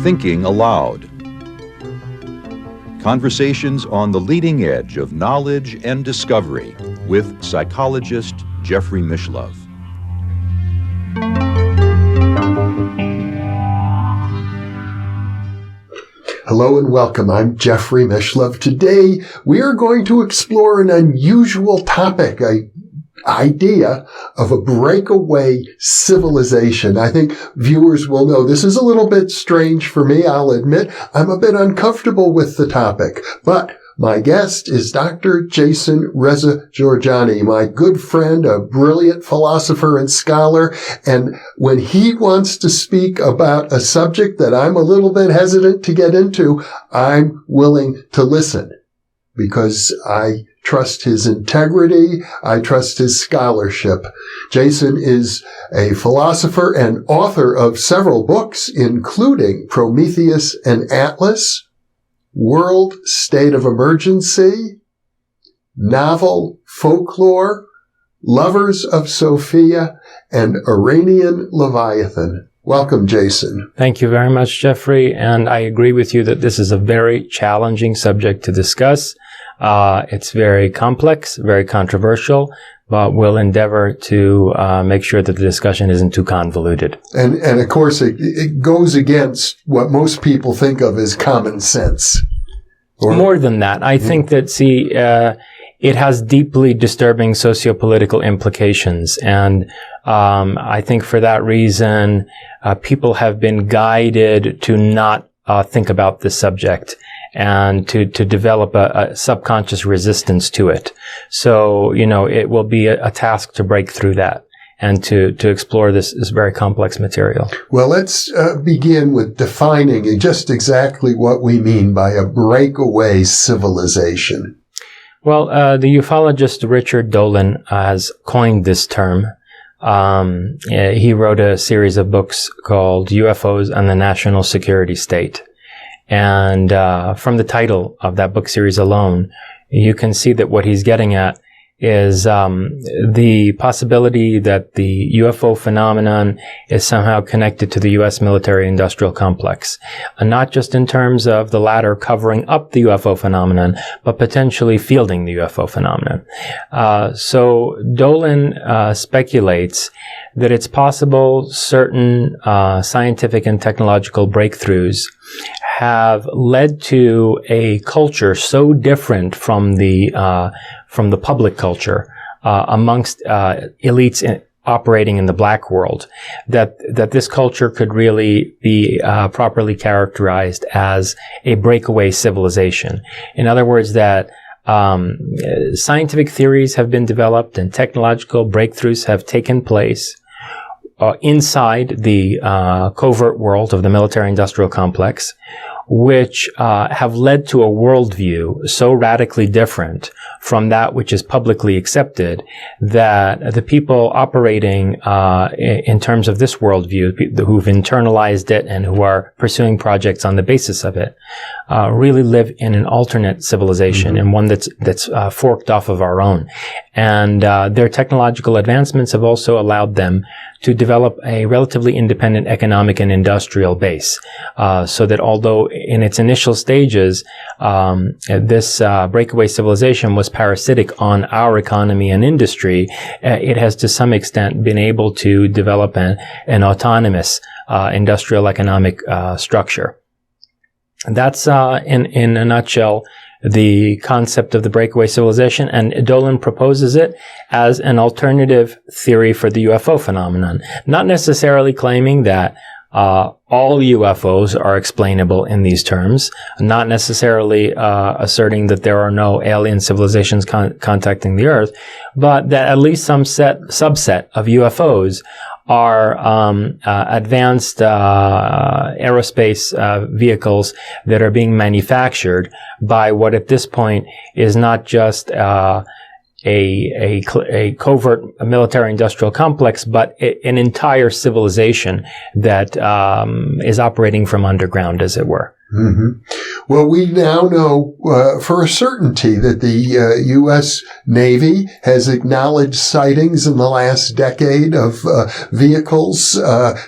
Thinking Aloud. Conversations on the leading edge of knowledge and discovery with psychologist Jeffrey Mishlove. Hello and welcome. I'm Jeffrey Mishlove. Today we are going to explore an unusual topic, an idea of a breakaway civilization. I think viewers will know this is a little bit strange for me, I'll admit. I'm a bit uncomfortable with the topic, but my guest is Dr. Jason Reza Jorjani, my good friend, a brilliant philosopher and scholar. And when he wants to speak about a subject that I'm a little bit hesitant to get into, I'm willing to listen because I trust his integrity. I trust his scholarship. Jason is a philosopher and author of several books, including Prometheus and Atlas, World State of Emergency, Novel Folklore, Lovers of Sophia, and Iranian Leviathan. Welcome, Jason. Thank you very much, Jeffrey. And I agree with you that this is a very challenging subject to discuss. It's very complex, very controversial, but we'll endeavor to make sure that the discussion isn't too convoluted. And of course, it goes against what most people think of as common sense. More than that, I think that, it has deeply disturbing sociopolitical implications. And I think for that reason, people have been guided to not think about this subject and to develop a subconscious resistance to it. So, it will be a task to break through that and to explore this very complex material. Well, let's begin with defining just exactly what we mean by a breakaway civilization. Well, the ufologist Richard Dolan has coined this term. He wrote a series of books called UFOs and the National Security State. And from the title of that book series alone, you can see that what he's getting at is the possibility that the UFO phenomenon is somehow connected to the U.S. military-industrial complex, and not just in terms of the latter covering up the UFO phenomenon, but potentially fielding the UFO phenomenon. So Dolan speculates that it's possible certain scientific and technological breakthroughs have led to a culture so different from the public culture amongst elites operating in the black world that this culture could really be properly characterized as a breakaway civilization. In other words, that scientific theories have been developed and technological breakthroughs have taken place inside the covert world of the military-industrial complex, which have led to a worldview so radically different from that which is publicly accepted that the people operating in terms of this worldview, who've internalized it and who are pursuing projects on the basis of it, really live in an alternate civilization, and one that's forked off of our own. And their technological advancements have also allowed them to develop a relatively independent economic and industrial base, so that although in its initial stages, this breakaway civilization was parasitic on our economy and industry, it has to some extent been able to develop an autonomous industrial economic structure. That's in a nutshell the concept of the breakaway civilization, and Dolan proposes it as an alternative theory for the UFO phenomenon, not necessarily claiming that all UFOs are explainable in these terms, not necessarily asserting that there are no alien civilizations contacting the Earth, but that at least some subset of UFOs are advanced aerospace vehicles that are being manufactured by what at this point is not just a covert military-industrial complex, but an entire civilization that is operating from underground, as it were. Mm-hmm. Well, we now know for a certainty that the U.S. Navy has acknowledged sightings in the last decade of vehicles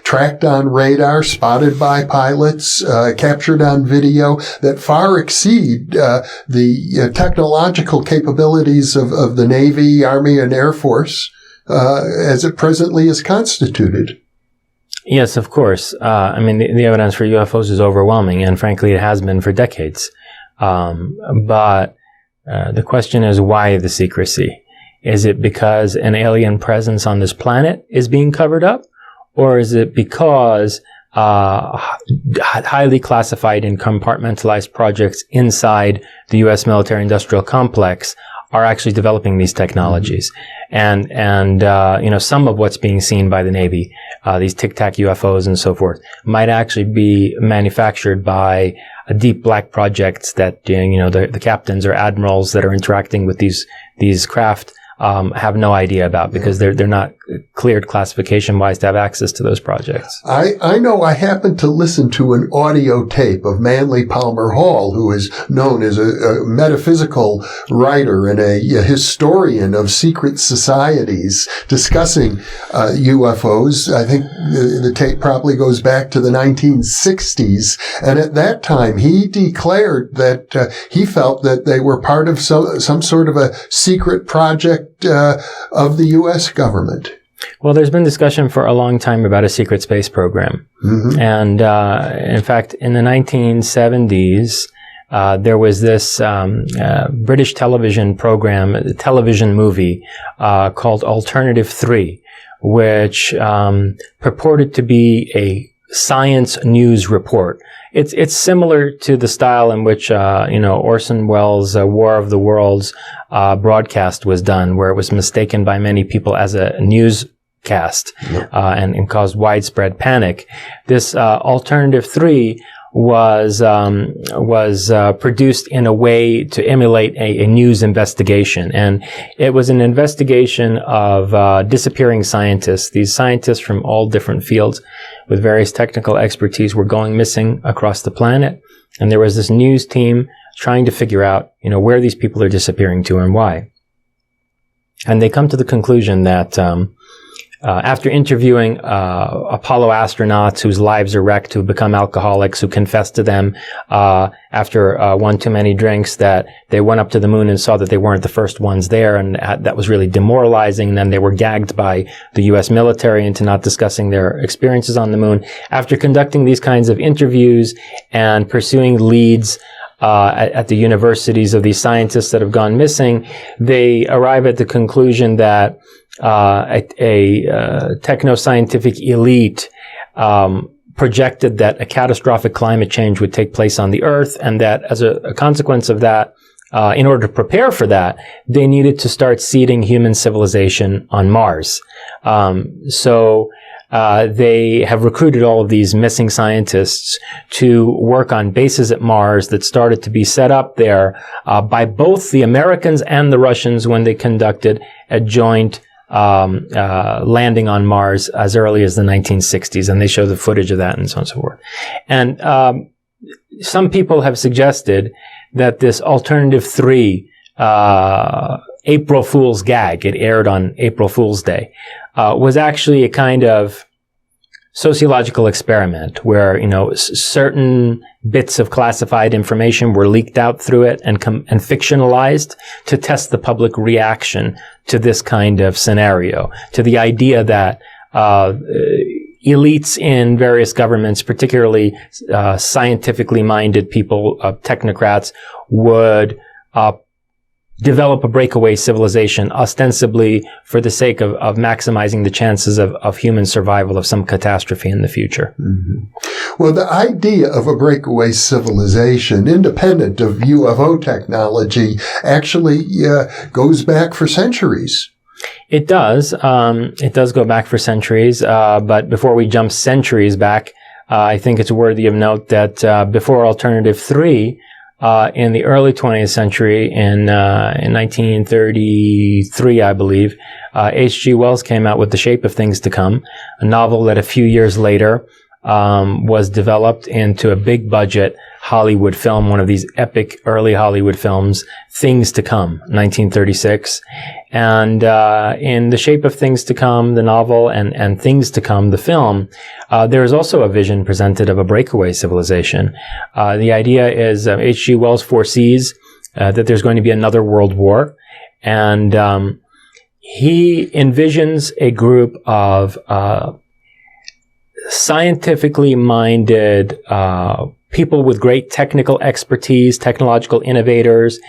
tracked on radar, spotted by pilots, captured on video that far exceed the technological capabilities of the Navy, Army, and Air Force as it presently is constituted. Yes, of course. I mean, the evidence for UFOs is overwhelming, and frankly, it has been for decades. But the question is, why the secrecy? Is it because an alien presence on this planet is being covered up? Or is it because highly classified and compartmentalized projects inside the U.S. military-industrial complex are actually developing these technologies? And you know, some of what's being seen by the Navy, these Tic Tac UFOs and so forth, might actually be manufactured by deep black projects that, you know, the captains or admirals that are interacting with these craft have no idea about, because they're not cleared classification-wise to have access to those projects. I know I happened to listen to an audio tape of Manly Palmer Hall, who is known as a metaphysical writer and a historian of secret societies, discussing UFOs. I think the tape probably goes back to the 1960s. And at that time, he declared that he felt that they were part of some sort of a secret project of the U.S. government. Well, there's been discussion for a long time about a secret space program. Mm-hmm. And in fact, in the 1970s, there was this British television program, a television movie called Alternative 3, which purported to be a science news report. It's similar to the style in which Orson Welles' War of the Worlds broadcast was done, where it was mistaken by many people as a newscast and caused widespread panic. This Alternative 3 was produced in a way to emulate a news investigation, and it was an investigation of disappearing scientists. These scientists from all different fields with various technical expertise were going missing across the planet, and there was this news team trying to figure out, where these people are disappearing to and why. And they come to the conclusion that after interviewing Apollo astronauts whose lives are wrecked, who become alcoholics, who confessed to them after one too many drinks that they went up to the moon and saw that they weren't the first ones there, and that was really demoralizing. And then they were gagged by the U.S. military into not discussing their experiences on the moon. After conducting these kinds of interviews and pursuing leads at the universities of these scientists that have gone missing, they arrive at the conclusion that a techno-scientific elite projected that a catastrophic climate change would take place on the Earth, and that as a consequence of that, in order to prepare for that, they needed to start seeding human civilization on Mars. So they have recruited all of these missing scientists to work on bases at Mars that started to be set up there by both the Americans and the Russians when they conducted a joint landing on Mars as early as the 1960s, and they show the footage of that and so on and so forth. And some people have suggested that this Alternative 3 April Fool's gag, it aired on April Fool's Day, was actually a kind of sociological experiment where, certain bits of classified information were leaked out through it and fictionalized to test the public reaction to this kind of scenario, to the idea that elites in various governments, particularly scientifically minded people, technocrats, would develop a breakaway civilization, ostensibly for the sake of maximizing the chances of human survival of some catastrophe in the future. Mm-hmm. Well, the idea of a breakaway civilization, independent of UFO technology, actually goes back for centuries. It does. It does go back for centuries. But before we jump centuries back, I think it's worthy of note that before Alternative 3, in the early 20th century, in 1933, I believe, H.G. Wells came out with The Shape of Things to Come, a novel that a few years later was developed into a big budget Hollywood film, one of these epic early Hollywood films, Things to Come, 1936. And in The Shape of Things to Come, the novel, and Things to Come, the film, there is also a vision presented of a breakaway civilization. The idea is H.G. Wells foresees that there's going to be another world war, and he envisions a group of scientifically minded people with great technical expertise, technological innovators,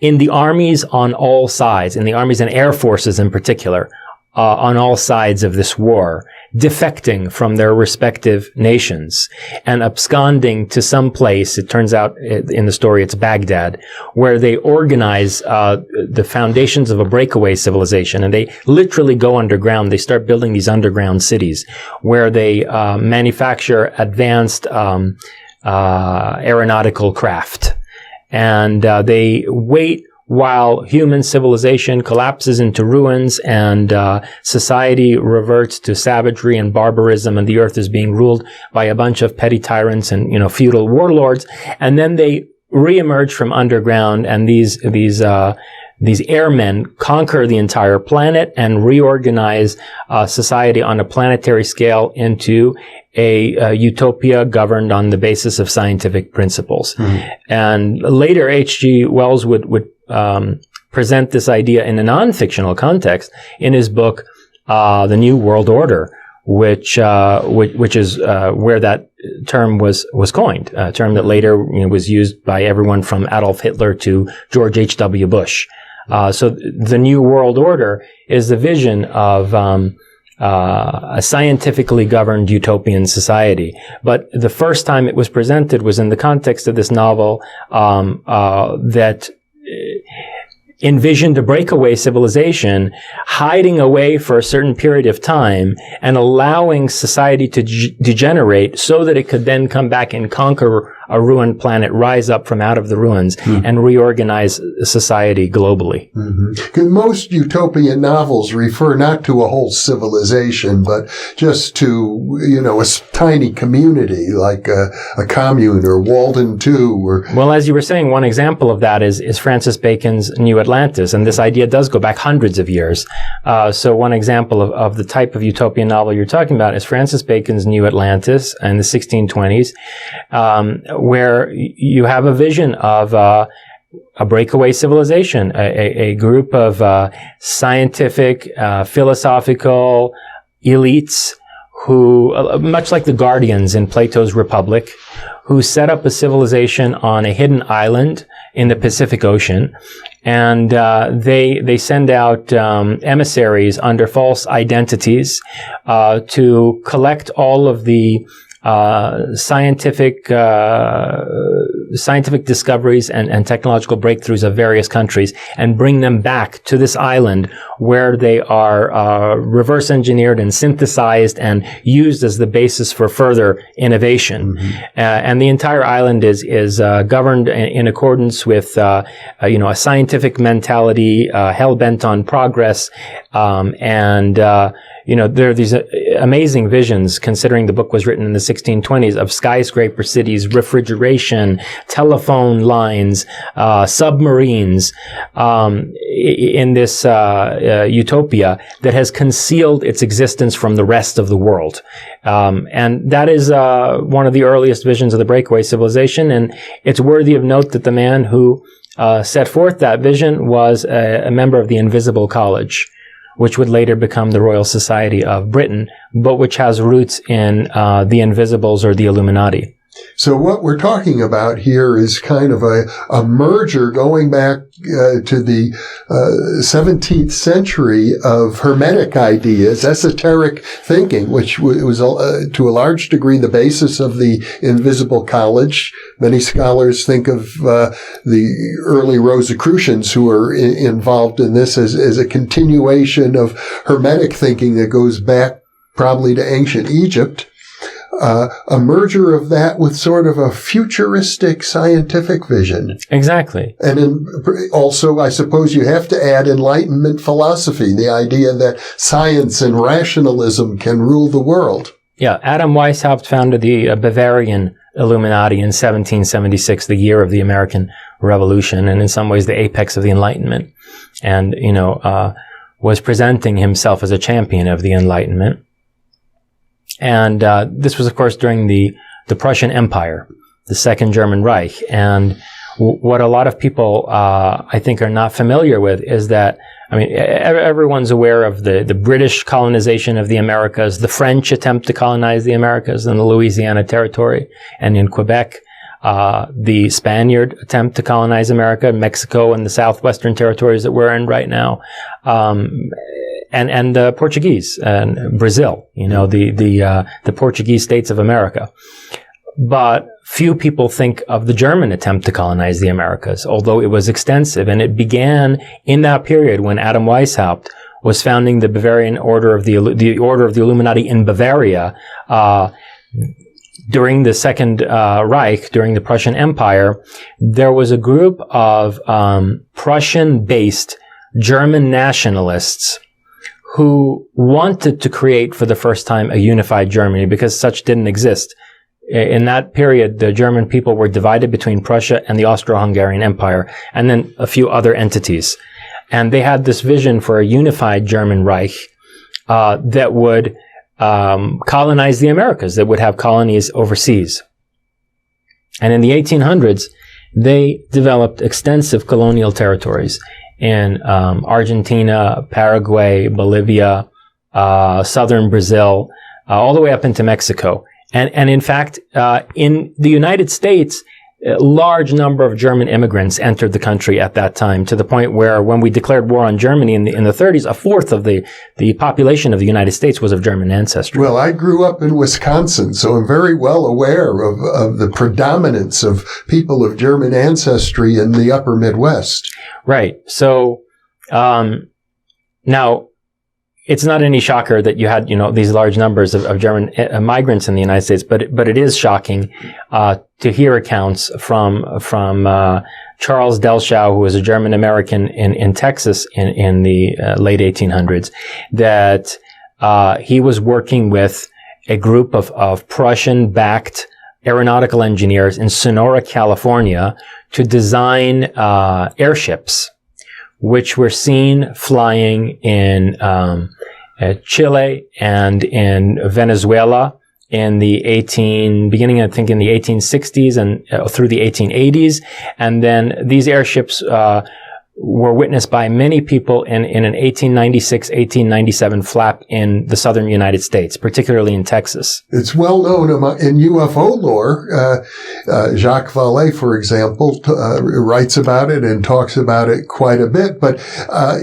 in the armies on all sides, in the armies and air forces in particular, on all sides of this war, defecting from their respective nations and absconding to some place. It turns out in the story it's Baghdad, where they organize the foundations of a breakaway civilization, and they literally go underground. They start building these underground cities where they manufacture advanced aeronautical craft, and they wait while human civilization collapses into ruins and society reverts to savagery and barbarism, and the earth is being ruled by a bunch of petty tyrants and, feudal warlords. And then they reemerge from underground, and these airmen conquer the entire planet and reorganize society on a planetary scale into a utopia governed on the basis of scientific principles. Mm-hmm. And later, H.G. Wells would present this idea in a non-fictional context in his book, The New World Order, which is where that term was coined, a term that later was used by everyone from Adolf Hitler to George H.W. Bush. So the New World Order is the vision of a scientifically governed utopian society. But the first time it was presented was in the context of this novel that envisioned a breakaway civilization hiding away for a certain period of time and allowing society to degenerate so that it could then come back and conquer a ruined planet, rise up from out of the ruins, and reorganize society globally. Mm-hmm. Most utopian novels refer not to a whole civilization, but just to, a tiny community like a commune or Walden 2. Well, as you were saying, one example of that is Francis Bacon's New Atlantis, and this idea does go back hundreds of years. So one example of the type of utopian novel you're talking about is Francis Bacon's New Atlantis in the 1620s, where you have a vision of a breakaway civilization, a group of scientific, philosophical elites who, much like the Guardians in Plato's Republic, who set up a civilization on a hidden island in the Pacific Ocean. And they send out emissaries under false identities to collect all of the scientific discoveries and technological breakthroughs of various countries and bring them back to this island where they are reverse engineered and synthesized and used as the basis for further innovation. Mm-hmm. And the entire island is governed in accordance with a scientific mentality, hell bent on progress, there are these amazing visions, considering the book was written in the 1620s, of skyscraper cities, refrigeration, telephone lines, submarines, in this utopia that has concealed its existence from the rest of the world. And that is one of the earliest visions of the breakaway civilization, and it's worthy of note that the man who set forth that vision was a member of the Invisible College, which would later become the Royal Society of Britain, but which has roots in the Invisibles or the Illuminati. So what we're talking about here is kind of a merger going back to the 17th century of Hermetic ideas, esoteric thinking, which was to a large degree the basis of the Invisible College. Many scholars think of the early Rosicrucians who were involved in this as a continuation of Hermetic thinking that goes back probably to ancient Egypt. A merger of that with sort of a futuristic scientific vision. Exactly. And also, I suppose you have to add Enlightenment philosophy, the idea that science and rationalism can rule the world. Yeah, Adam Weishaupt founded the Bavarian Illuminati in 1776, the year of the American Revolution, and in some ways the apex of the Enlightenment, and was presenting himself as a champion of the Enlightenment. And this was, of course, during the Prussian Empire, the Second German Reich. And what a lot of people, I think, are not familiar with is that, I mean, everyone's aware of the British colonization of the Americas, the French attempt to colonize the Americas in the Louisiana Territory and in Quebec, the Spaniard attempt to colonize America, Mexico, and the southwestern territories that we're in right now, and the Portuguese and Brazil, the Portuguese states of America. But few people think of the German attempt to colonize the Americas, although it was extensive, and it began in that period when Adam Weishaupt was founding the Bavarian Order of the Order of the Illuminati in Bavaria, during the Second Reich, during the Prussian Empire. There was a group of Prussian-based German nationalists who wanted to create for the first time a unified Germany, because such didn't exist. In that period, the German people were divided between Prussia and the Austro-Hungarian Empire, and then a few other entities. And they had this vision for a unified German Reich that would colonize the Americas, that would have colonies overseas. And in the 1800s, they developed extensive colonial territories in Argentina, Paraguay, Bolivia, southern Brazil, all the way up into Mexico. And in fact, in the United States, a large number of German immigrants entered the country at that time, to the point where when we declared war on Germany in the 30s, a fourth of the population of the United States was of German ancestry. Well, I grew up in Wisconsin, so I'm very well aware of the predominance of people of German ancestry in the upper Midwest. Right. So, now, it's not any shocker that you had, these large numbers of German migrants in the United States, but it is shocking to hear accounts from Charles Delschow, who was a German American in Texas in the late 1800s, that he was working with a group of Prussian-backed aeronautical engineers in Sonora, California, to design airships, which were seen flying in Chile and in Venezuela in the beginning, I think, in the 1860s and through the 1880s. And then these airships were witnessed by many people in an 1896, 1897 flap in the southern United States, particularly in Texas. It's well known in UFO lore. Jacques Vallée, for example, writes about it and talks about it quite a bit, but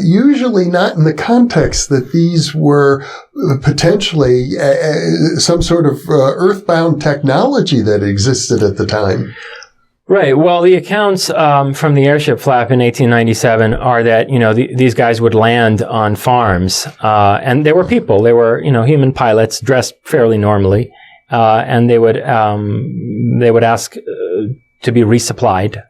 usually not in the context that these were potentially some sort of earthbound technology that existed at the time. Right. Well, the accounts from the airship flap in 1897 are that, these guys would land on farms, and they were people. They were, human pilots dressed fairly normally, and they would ask to be resupplied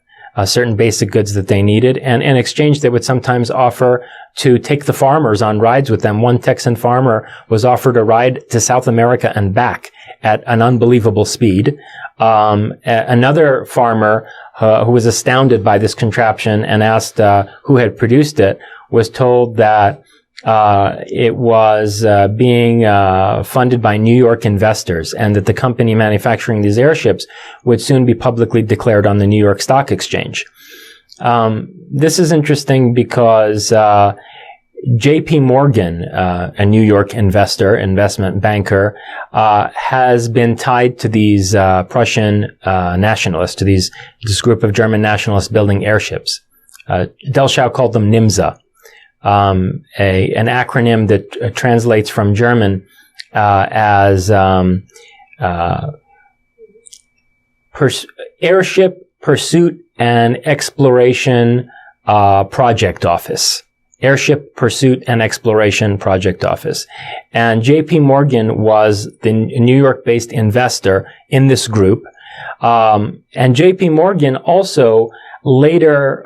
certain basic goods that they needed, and in exchange, they would sometimes offer to take the farmers on rides with them. One Texan farmer was offered a ride to South America and back at an unbelievable speed. Another farmer who was astounded by this contraption and asked who had produced it was told that it was being funded by New York investors, and that the company manufacturing these airships would soon be publicly declared on the New York Stock Exchange. This is interesting because J.P. Morgan, a New York investment banker, has been tied to these Prussian nationalists, to this group of German nationalists building airships. Delschow called them NIMSA, an acronym that translates from German as Airship Pursuit and Exploration Project Office. Airship Pursuit and Exploration Project Office. And J.P. Morgan was the New York-based investor in this group. And J.P. Morgan also later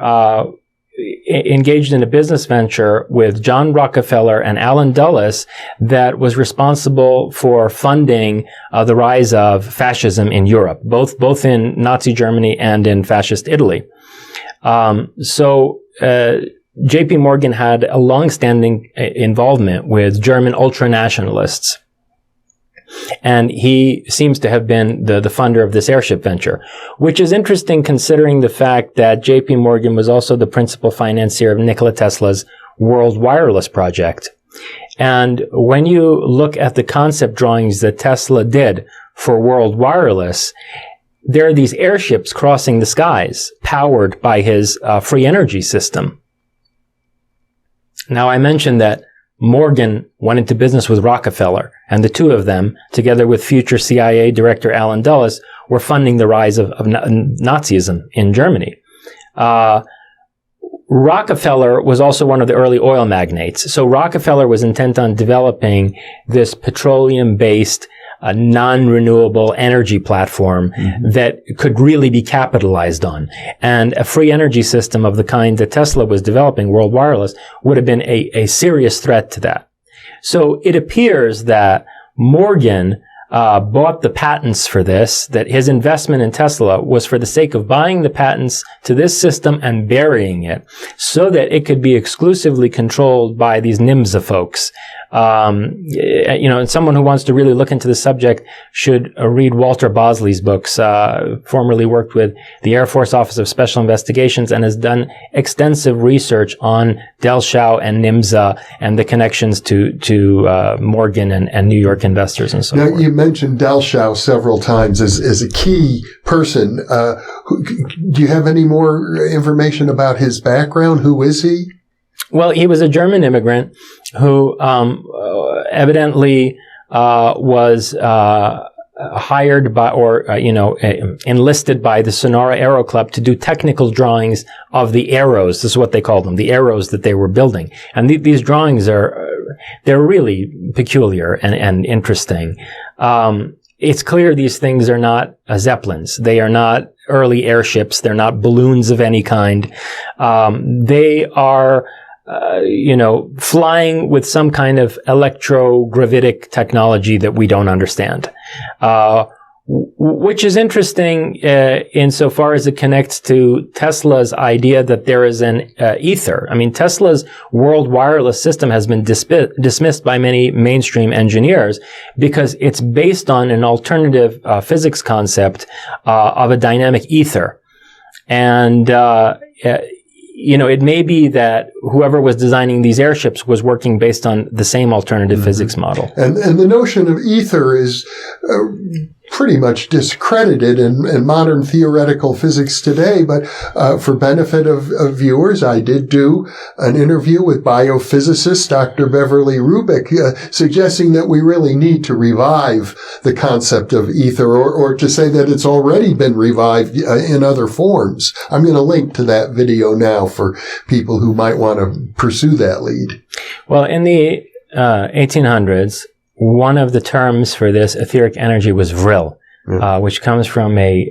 engaged in a business venture with John Rockefeller and Allen Dulles that was responsible for funding the rise of fascism in Europe, both in Nazi Germany and in fascist Italy. J.P. Morgan had a long-standing involvement with German ultranationalists. And he seems to have been the funder of this airship venture, which is interesting considering the fact that J.P. Morgan was also the principal financier of Nikola Tesla's World Wireless project. And when you look at the concept drawings that Tesla did for World Wireless, there are these airships crossing the skies powered by his free energy system. Now, I mentioned that Morgan went into business with Rockefeller, and the two of them, together with future CIA Director Allen Dulles, were funding the rise of Nazism in Germany. Rockefeller was also one of the early oil magnates. So Rockefeller was intent on developing this petroleum-based non-renewable energy platform that could really be capitalized on. And a free energy system of the kind that Tesla was developing, World Wireless, would have been a serious threat to that. So it appears that Morgan bought the patents for this, that his investment in Tesla was for the sake of buying the patents to this system and burying it so that it could be exclusively controlled by these NIMSA folks. And someone who wants to really look into the subject should read Walter Bosley's books, formerly worked with the Air Force Office of Special Investigations and has done extensive research on Del Shao and NIMSA and the connections to Morgan and New York investors and so forth. You mentioned Del Shao several times as a key person. Do you have any more information about his background? Who is he? Well, he was a German immigrant who evidently was hired by enlisted by the Sonora Aero Club to do technical drawings of the arrows. This is what they called them, the arrows that they were building. And these drawings they're really peculiar and interesting. It's clear these things are not Zeppelins. They are not early airships. They're not balloons of any kind. They are flying with some kind of electrogravitic technology that we don't understand, which is interesting insofar as it connects to Tesla's idea that there is an ether. I mean, Tesla's World Wireless system has been dismissed by many mainstream engineers because it's based on an alternative physics concept of a dynamic ether. And it may be that whoever was designing these airships was working based on the same alternative physics model. And the notion of ether is pretty much discredited in modern theoretical physics today. But for benefit of viewers, I did do an interview with biophysicist Dr. Beverly Rubik, suggesting that we really need to revive the concept of ether, or to say that it's already been revived in other forms. I'm going to link to that video now for people who might want to pursue that lead. Well, in the 1800s, one of the terms for this etheric energy was vril, which comes from a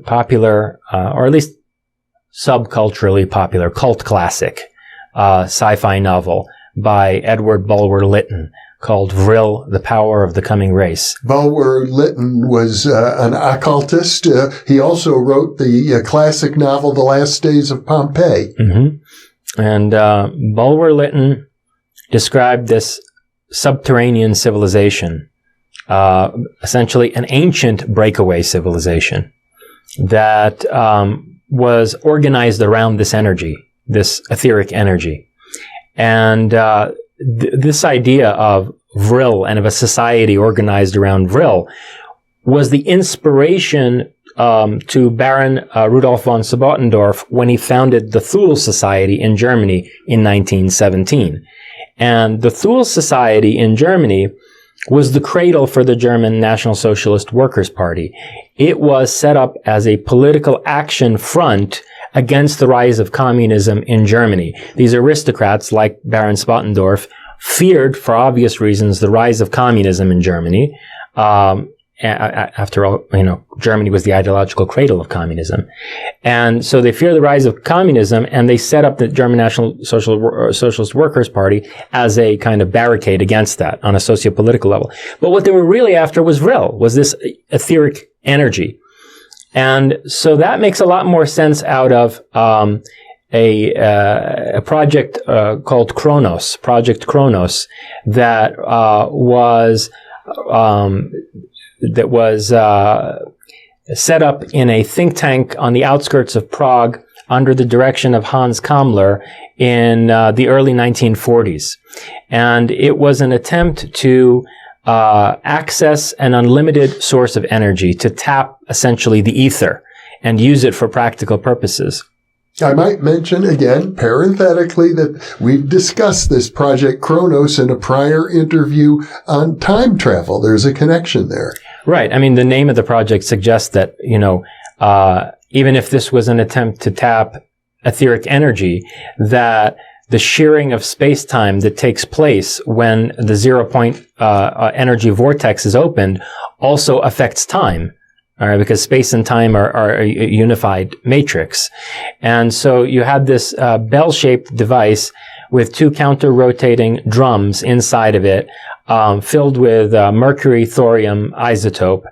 popular, or at least subculturally popular, cult classic sci-fi novel by Edward Bulwer Lytton called Vril, The Power of the Coming Race. Bulwer Lytton was an occultist. He also wrote the classic novel The Last Days of Pompeii. And Bulwer Lytton described this subterranean civilization, essentially an ancient breakaway civilization that was organized around this energy, this etheric energy. And this idea of Vril and of a society organized around Vril was the inspiration to Baron Rudolf von Sebottendorf when he founded the Thule Society in Germany in 1917. And the Thule Society in Germany was the cradle for the German National Socialist Workers' Party. It was set up as a political action front against the rise of communism in Germany. These aristocrats, like Baron Sebottendorf, feared, for obvious reasons, the rise of communism in Germany. After all, Germany was the ideological cradle of communism. And so they fear the rise of communism, and they set up the German National Socialist Workers' Party as a kind of barricade against that on a socio-political level. But what they were really after was this etheric energy. And so that makes a lot more sense out of a project called Project Kronos, that was set up in a think tank on the outskirts of Prague under the direction of Hans Kammler in the early 1940s. And it was an attempt to access an unlimited source of energy, to tap essentially the ether and use it for practical purposes. I might mention again, parenthetically, that we've discussed this Project Kronos in a prior interview on time travel. There's a connection there. Right. I mean, the name of the project suggests that, even if this was an attempt to tap etheric energy, that the shearing of space-time that takes place when the zero-point energy vortex is opened also affects time. All right, because space and time are a unified matrix. And so you had this bell-shaped device with two counter-rotating drums inside of it, filled with mercury-thorium isotope,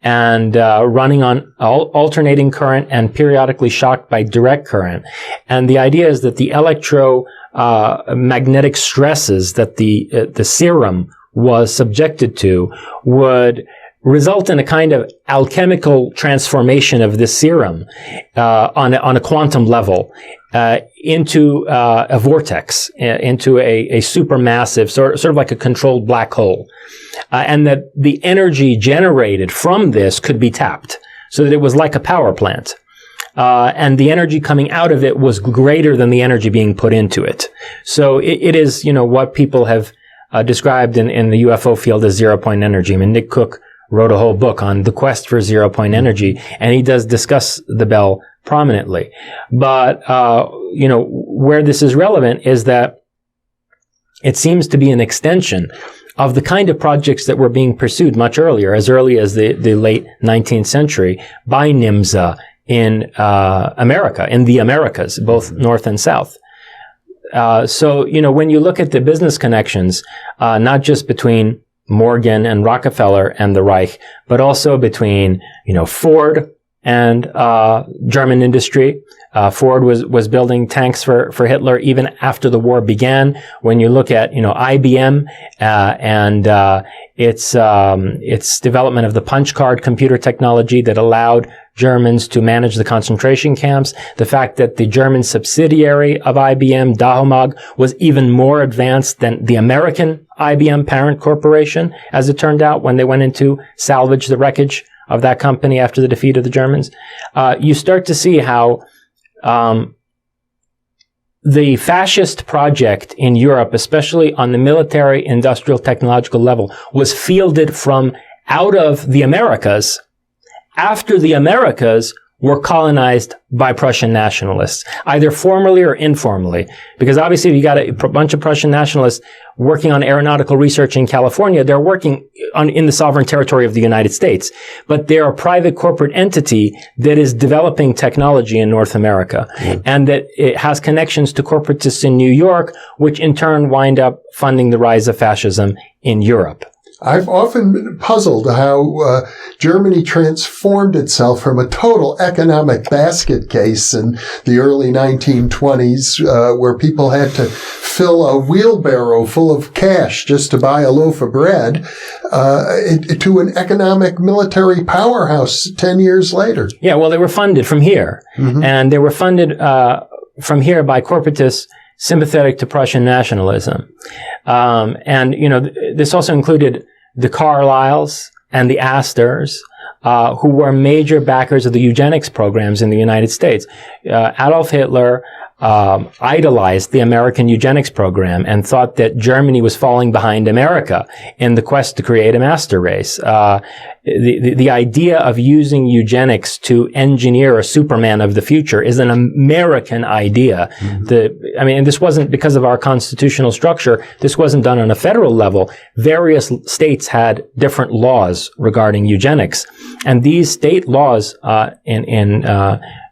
and running on alternating current and periodically shocked by direct current. And the idea is that the electromagnetic stresses that the serum was subjected to would result in a kind of alchemical transformation of the serum on a quantum level into a vortex, into a supermassive, sort of like a controlled black hole, and that the energy generated from this could be tapped, so that it was like a power plant. And the energy coming out of it was greater than the energy being put into it. So it is, what people have described in the UFO field as zero-point energy. I mean, Nick Cook wrote a whole book on the quest for zero-point energy, and he does discuss the bell prominently. But, where this is relevant is that it seems to be an extension of the kind of projects that were being pursued much earlier, as early as the late 19th century, by NIMSA in America, in the Americas, both North and South. So, when you look at the business connections, not just between Morgan and Rockefeller and the Reich, but also between, Ford and German industry. Ford was building tanks for Hitler even after the war began. When you look at, IBM and its development of the punch card computer technology that allowed Germans to manage the concentration camps, the fact that the German subsidiary of IBM, Dahomag, was even more advanced than the American IBM parent corporation, as it turned out, when they went in to salvage the wreckage of that company after the defeat of the Germans. You start to see how the fascist project in Europe, especially on the military, industrial, technological level, was fielded from out of the Americas after the Americas were colonized by Prussian nationalists, either formally or informally. Because obviously you got a bunch of Prussian nationalists working on aeronautical research in California. They're working in the sovereign territory of the United States. But they're a private corporate entity that is developing technology in North America. And that it has connections to corporatists in New York, which in turn wind up funding the rise of fascism in Europe. I've often been puzzled how Germany transformed itself from a total economic basket case in the early 1920s, where people had to fill a wheelbarrow full of cash just to buy a loaf of bread, to an economic military powerhouse 10 years later. Yeah, well, they were funded from here. Mm-hmm. And they were funded from here by corporatists sympathetic to Prussian nationalism. And, this also included the Carlyles and the Astors, who were major backers of the eugenics programs in the United States. Adolf Hitler idolized the American eugenics program and thought that Germany was falling behind America in the quest to create a master race. The idea of using eugenics to engineer a Superman of the future is an American idea. And this wasn't because of our constitutional structure. This wasn't done on a federal level. Various states had different laws regarding eugenics, and these state laws in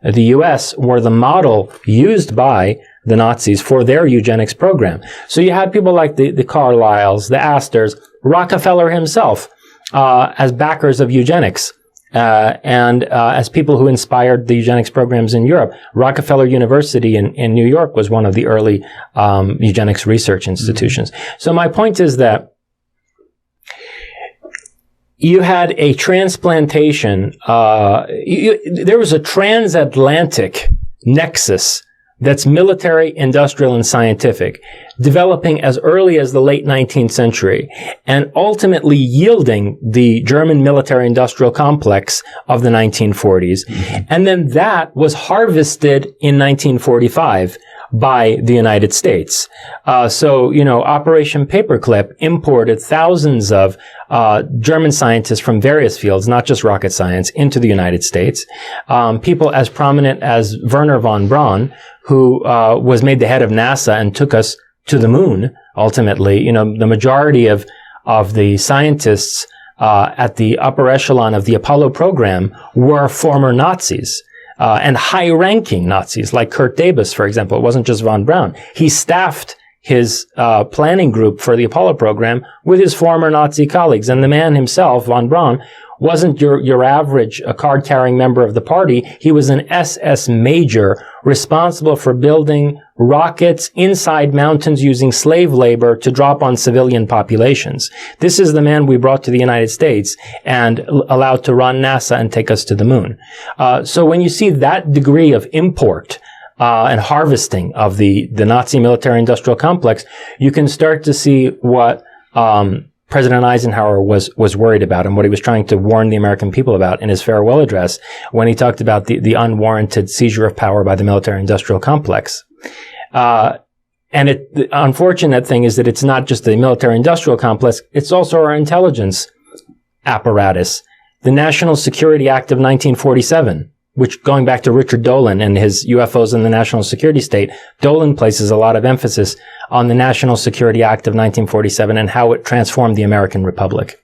the U.S. were the model used by the Nazis for their eugenics program. So you had people like the Carlyles, the Astors, Rockefeller himself, as backers of eugenics, and as people who inspired the eugenics programs in Europe. Rockefeller University in New York was one of the early eugenics research institutions. So my point is that you had a transplantation, there was a transatlantic nexus that's military, industrial, and scientific, developing as early as the late 19th century, and ultimately yielding the German military-industrial complex of the 1940s. And then that was harvested in 1945 by the United States. Operation Paperclip imported thousands of German scientists from various fields, not just rocket science, into the United States. People as prominent as Wernher von Braun, who was made the head of NASA and took us to the moon, ultimately. The majority of the scientists at the upper echelon of the Apollo program were former Nazis. And high-ranking Nazis, like Kurt Debus, for example. It wasn't just von Braun. He staffed his planning group for the Apollo program with his former Nazi colleagues. And the man himself, von Braun, wasn't your average card-carrying member of the party. He was an SS major responsible for building rockets inside mountains using slave labor to drop on civilian populations. This is the man we brought to the United States and allowed to run NASA and take us to the moon. So when you see that degree of import and harvesting of the Nazi military-industrial complex, you can start to see what President Eisenhower was worried about and what he was trying to warn the American people about in his farewell address when he talked about the unwarranted seizure of power by the military-industrial complex. The unfortunate thing is that it's not just the military-industrial complex, it's also our intelligence apparatus. The National Security Act of 1947, which, going back to Richard Dolan and his UFOs in the National Security State, Dolan places a lot of emphasis on the National Security Act of 1947 and how it transformed the American Republic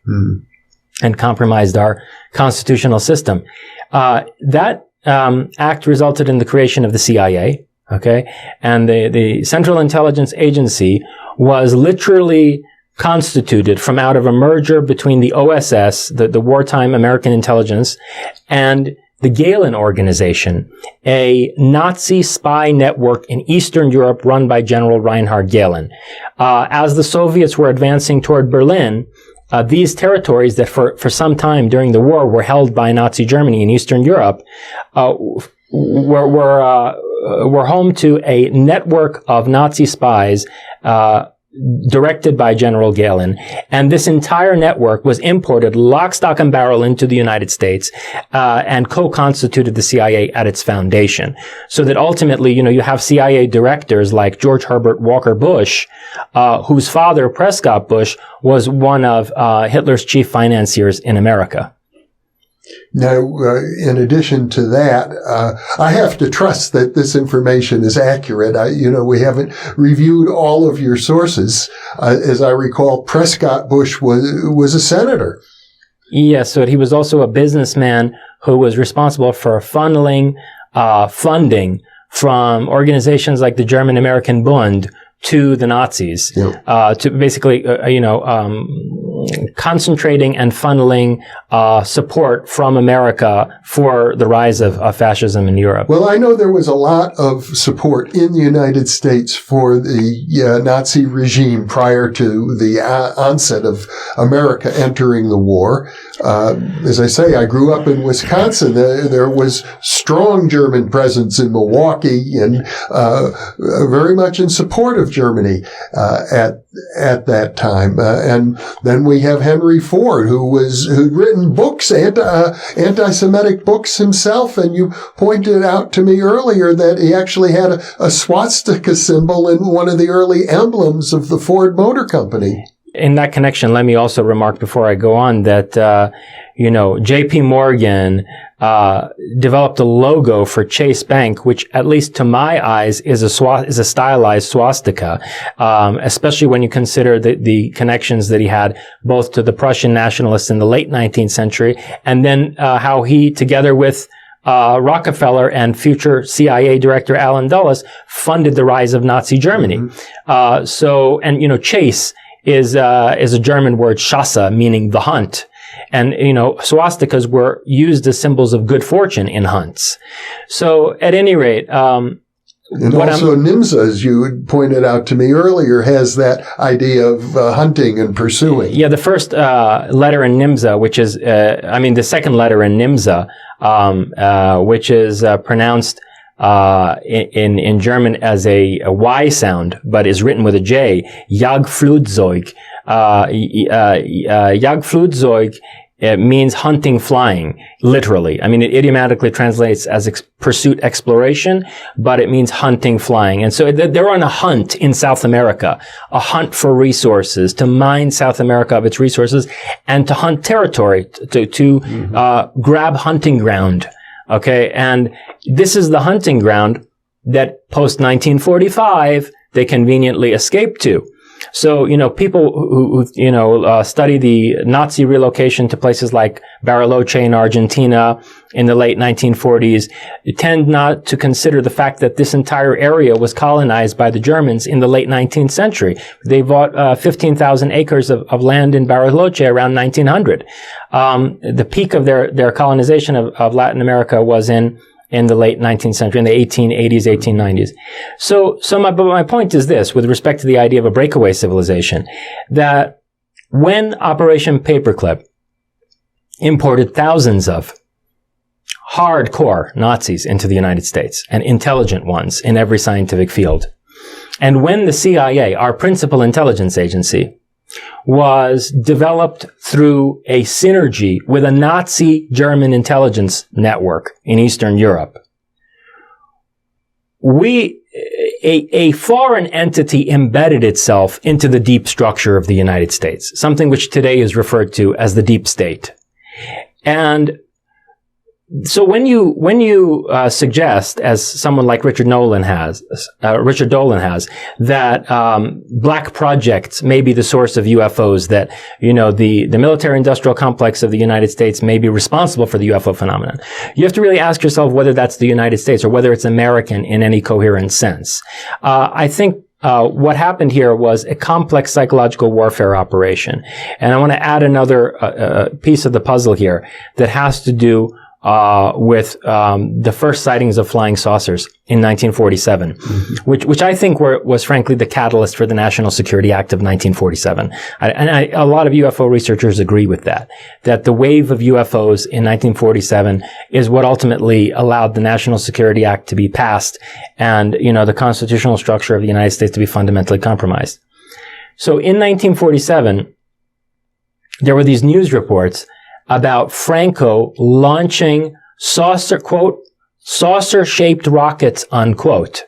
and compromised our constitutional system. That act resulted in the creation of the CIA, okay? And the Central Intelligence Agency was literally constituted from out of a merger between the OSS, the wartime American intelligence, and the Gehlen Organization, a Nazi spy network in Eastern Europe run by General Reinhard Gehlen. As the Soviets were advancing toward Berlin, these territories that for some time during the war were held by Nazi Germany in Eastern Europe, were home to a network of Nazi spies, directed by General Gehlen. And this entire network was imported lock, stock, and barrel into the United States, and co-constituted the CIA at its foundation. So that ultimately, you have CIA directors like George Herbert Walker Bush, whose father, Prescott Bush, was one of Hitler's chief financiers in America. Now, in addition to that, I have to trust that this information is accurate. We haven't reviewed all of your sources. As I recall, Prescott Bush was a senator. Yes, so he was also a businessman who was responsible for funneling funding from organizations like the German American Bund to the Nazis, to basically, concentrating and funneling support from America for the rise of fascism in Europe. Well, I know there was a lot of support in the United States for the Nazi regime prior to the onset of America entering the war. As I say, I grew up in Wisconsin. There was strong German presence in Milwaukee and very much in support of Germany at that time. And then we have Henry Ford, who'd written written books, anti-Semitic books himself, and you pointed out to me earlier that he actually had a swastika symbol in one of the early emblems of the Ford Motor Company. In that connection, let me also remark before I go on that, J.P. Morgan developed a logo for Chase Bank, which, at least to my eyes, is a stylized swastika, especially when you consider the connections that he had both to the Prussian nationalists in the late 19th century, and then how he, together with Rockefeller and future CIA director Allen Dulles, funded the rise of Nazi Germany. Mm-hmm. Chase is a German word, Chasse, meaning the hunt. And, swastikas were used as symbols of good fortune in hunts. So, at any rate, and also Nimza, as you had pointed out to me earlier, has that idea of hunting and pursuing. Yeah, the first letter in Nimza, which is, the second letter in Nimza, which is pronounced in German as a Y sound, but is written with a J. Jagdflugzeug. Jagdflugzeug, it means hunting, flying, literally. It idiomatically translates as pursuit, exploration, but it means hunting, flying. And so they're on a hunt in South America, a hunt for resources, to mine South America of its resources, and to hunt territory, to grab hunting ground. Okay, and this is the hunting ground that post-1945 they conveniently escaped to. So, people who study the Nazi relocation to places like Bariloche in Argentina in the late 1940s tend not to consider the fact that this entire area was colonized by the Germans in the late 19th century. They bought 15,000 acres of land in Bariloche around 1900. The peak of their colonization of Latin America was in the late 19th century, in the 1880s, 1890s. So my point is this, with respect to the idea of a breakaway civilization, that when Operation Paperclip imported thousands of hardcore Nazis into the United States, and intelligent ones in every scientific field, and when the CIA, our principal intelligence agency, was developed through a synergy with a Nazi German intelligence network in Eastern Europe, a foreign entity embedded itself into the deep structure of the United States, something which today is referred to as the deep state. And so when you suggest, as someone like Richard Dolan has, that black projects may be the source of UFOs, that the military-industrial complex of the United States may be responsible for the UFO phenomenon, you have to really ask yourself whether that's the United States or whether it's American in any coherent sense. I think what happened here was a complex psychological warfare operation, and I want to add another piece of the puzzle here that has to do with the first sightings of flying saucers in 1947, which I think was frankly the catalyst for the National Security Act of 1947. A lot of UFO researchers agree with that the wave of UFOs in 1947 is what ultimately allowed the National Security Act to be passed and, the constitutional structure of the United States to be fundamentally compromised. So in 1947, there were these news reports about Franco launching saucer-shaped rockets, unquote,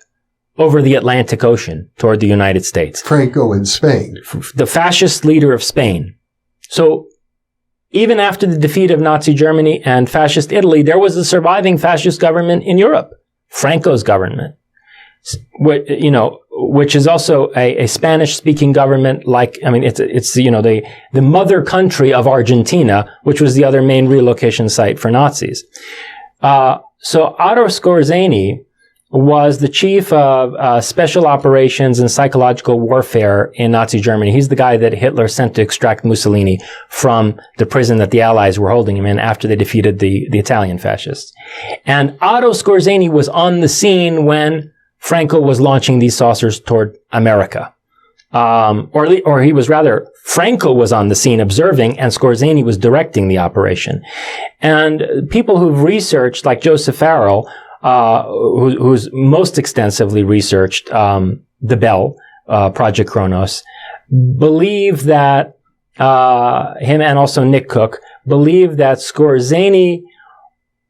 over the Atlantic Ocean toward the United States. Franco in Spain. The fascist leader of Spain. So even after the defeat of Nazi Germany and fascist Italy, there was a surviving fascist government in Europe, Franco's government, which is also a Spanish-speaking government. It's the mother country of Argentina, which was the other main relocation site for Nazis. So Otto Skorzeny was the chief of special operations and psychological warfare in Nazi Germany. He's the guy that Hitler sent to extract Mussolini from the prison that the Allies were holding him in after they defeated the Italian fascists. And Otto Skorzeny was on the scene when Franco was launching these saucers toward America. Or he was rather, Franco was on the scene observing and Skorzeny was directing the operation. And people who've researched, like Joseph Farrell, who's most extensively researched, the Bell, Project Kronos, believe that, him and also Nick Cook believe that Skorzeny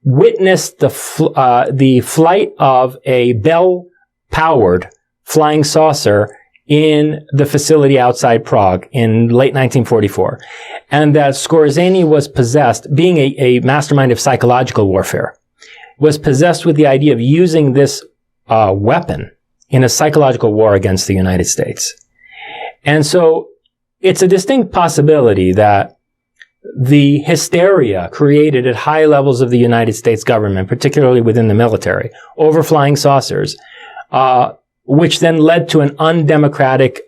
witnessed the flight of a Bell-powered flying saucer in the facility outside Prague in late 1944. And that Skorzeny was possessed, being a mastermind of psychological warfare, was possessed with the idea of using this weapon in a psychological war against the United States. And so it's a distinct possibility that the hysteria created at high levels of the United States government, particularly within the military, over flying saucers, which then led to an undemocratic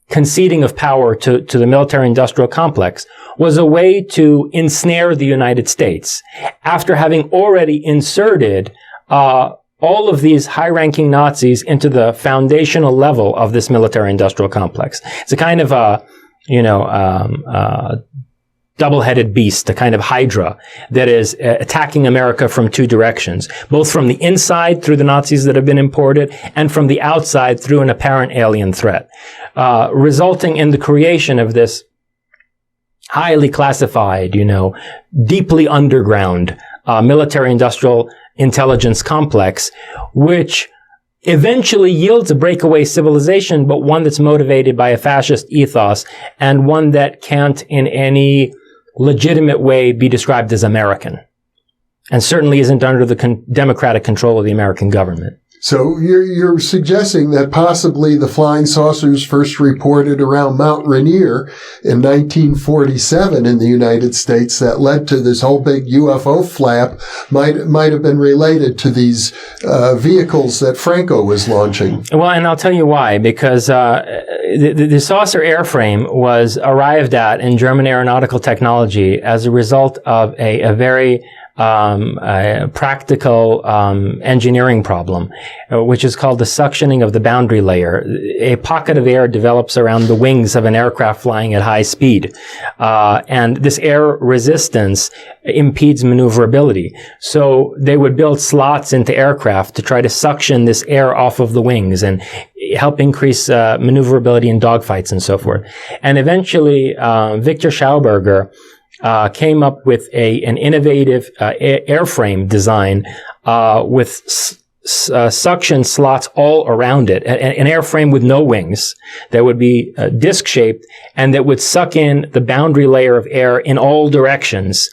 conceding of power to the military-industrial complex, was a way to ensnare the United States after having already inserted all of these high-ranking Nazis into the foundational level of this military-industrial complex. It's a kind of double-headed beast, a kind of hydra that is attacking America from two directions, both from the inside through the Nazis that have been imported and from the outside through an apparent alien threat, resulting in the creation of this highly classified, deeply underground military-industrial intelligence complex, which eventually yields a breakaway civilization, but one that's motivated by a fascist ethos and one that can't in any legitimate way be described as American, and certainly isn't under the democratic control of the American government. So you're suggesting that possibly the flying saucers first reported around Mount Rainier in 1947 in the United States that led to this whole big UFO flap might have been related to these vehicles that Franco was launching. Well, and I'll tell you why. Because the saucer airframe was arrived at in German aeronautical technology as a result of a very practical engineering problem, which is called the suctioning of the boundary layer. A pocket of air develops around the wings of an aircraft flying at high speed, and this air resistance impedes maneuverability. So they would build slots into aircraft to try to suction this air off of the wings and help increase maneuverability in dogfights and so forth. And eventually, Victor Schauberger came up with an innovative airframe design with suction slots all around it, an airframe with no wings that would be disc-shaped and that would suck in the boundary layer of air in all directions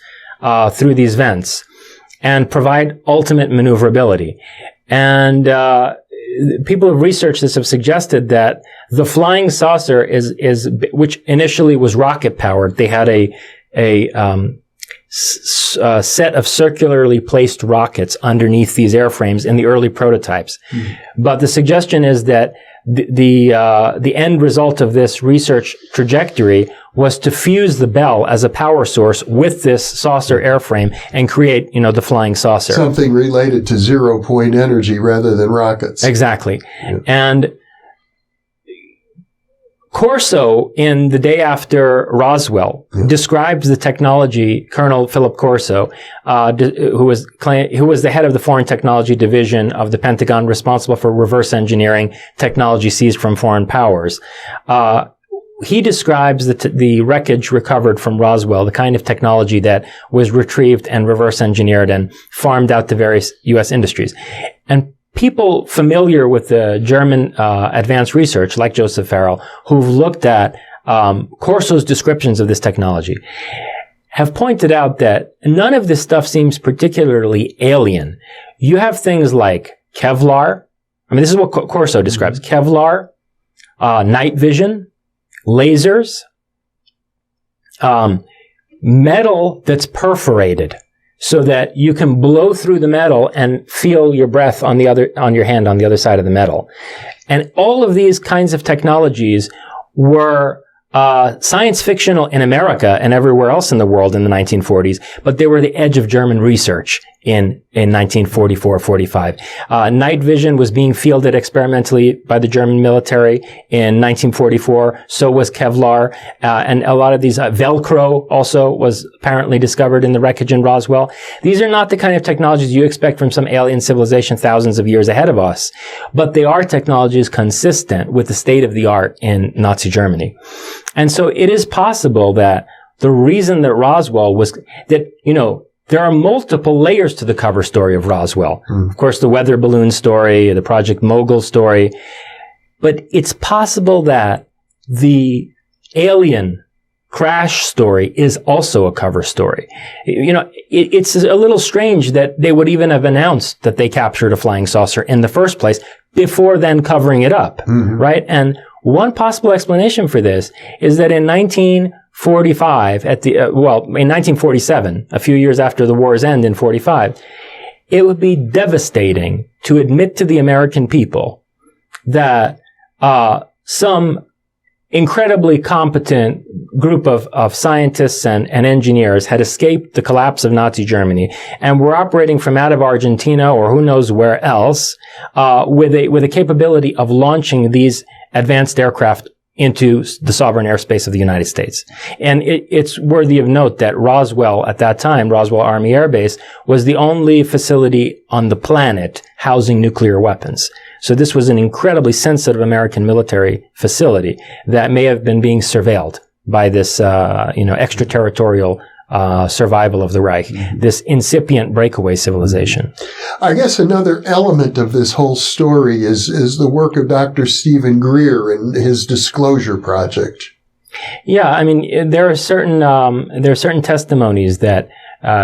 through these vents and provide ultimate maneuverability. And people who have researched this have suggested that the flying saucer which initially was rocket powered. They had a set of circularly placed rockets underneath these airframes in the early prototypes. Mm-hmm. But the suggestion is that the end result of this research trajectory was to fuse the Bell as a power source with this saucer airframe and create, the flying saucer. Something related to 0-point energy rather than rockets. Exactly. Yeah. And Corso, in The Day After Roswell, describes the technology. Colonel Philip Corso, who was the head of the Foreign Technology Division of the Pentagon, responsible for reverse engineering technology seized from foreign powers. He describes the wreckage recovered from Roswell, the kind of technology that was retrieved and reverse engineered and farmed out to various U.S. industries. And people familiar with the German advanced research, like Joseph Farrell, who've looked at Corso's descriptions of this technology, have pointed out that none of this stuff seems particularly alien. You have things like Kevlar. This is what Corso describes. Kevlar, night vision, lasers, metal that's perforated, so that you can blow through the metal and feel your breath on your hand on the other side of the metal. And all of these kinds of technologies were science fictional in America and everywhere else in the world in the 1940s, but they were the edge of German research in 1944-45. Night vision was being fielded experimentally by the German military in 1944. So was Kevlar, and a lot of these Velcro also was apparently discovered in the wreckage in Roswell. These are not the kind of technologies you expect from some alien civilization thousands of years ahead of us, but they are technologies consistent with the state of the art in Nazi Germany. And so it is possible that the reason that Roswell was, that, there are multiple layers to the cover story of Roswell. Of course, the weather balloon story, the Project Mogul story. But it's possible that the alien crash story is also a cover story. It's a little strange that they would even have announced that they captured a flying saucer in the first place before then covering it up, right? And one possible explanation for this is that in 1945, in 1947, a few years after the war's end in 45, it would be devastating to admit to the American people that some incredibly competent group of scientists and engineers had escaped the collapse of Nazi Germany and were operating from out of Argentina or who knows where else, with a capability of launching these advanced aircraft into the sovereign airspace of the United States. And it's worthy of note that Roswell, at that time, Roswell Army Air Base, was the only facility on the planet housing nuclear weapons. So this was an incredibly sensitive American military facility that may have been being surveilled by this, extraterritorial survival of the Reich, this incipient breakaway civilization. I guess another element of this whole story is the work of Dr. Stephen Greer and his Disclosure Project. Yeah, I mean, there are certain testimonies that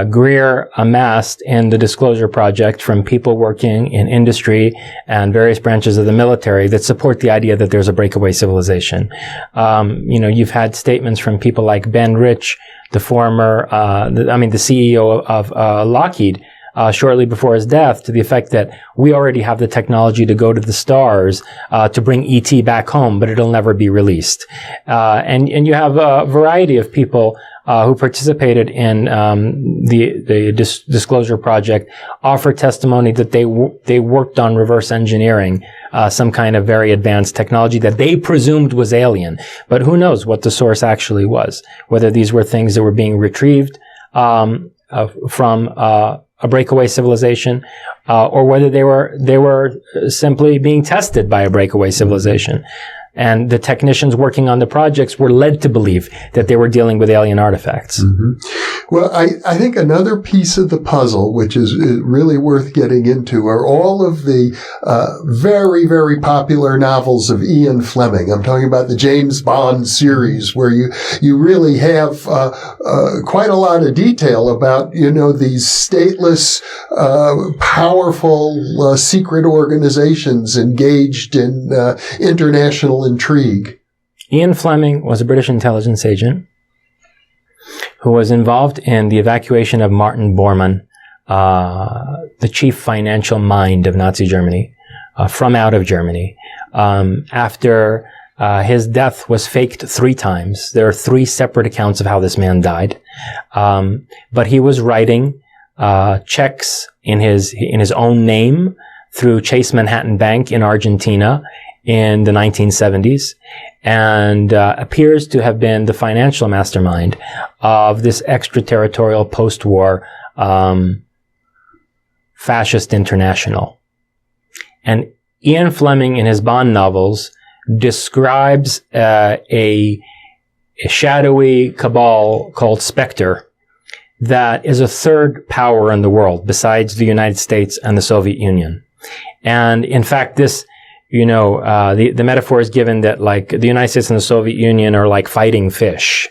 Greer amassed in the Disclosure Project from people working in industry and various branches of the military that support the idea that there's a breakaway civilization. You've had statements from people like Ben Rich, the former, the CEO of Lockheed, shortly before his death, to the effect that we already have the technology to go to the stars, to bring ET back home, but it'll never be released. And you have a variety of people who participated in the Disclosure Project offer testimony that they worked on reverse engineering some kind of very advanced technology that they presumed was alien. But who knows what the source actually was, whether these were things that were being retrieved from a breakaway civilization, or whether they were simply being tested by a breakaway civilization. And the technicians working on the projects were led to believe that they were dealing with alien artifacts. Well, I think another piece of the puzzle, which is really worth getting into, are all of the very, very popular novels of Ian Fleming. I'm talking about the James Bond series, where you really have quite a lot of detail about, these stateless, powerful, secret organizations engaged in international intrigue. Ian Fleming was a British intelligence agent who was involved in the evacuation of Martin Bormann, the chief financial mind of Nazi Germany, from out of Germany. After his death was faked 3 times. There are 3 separate accounts of how this man died. But he was writing checks in his own name through Chase Manhattan Bank in Argentina in the 1970s, and appears to have been the financial mastermind of this extraterritorial post-war fascist international. And Ian Fleming, in his Bond novels, describes a shadowy cabal called Spectre that is a third power in the world besides the United States and the Soviet Union. And in fact, this, the metaphor is given that, like, the United States and the Soviet Union are like fighting fish,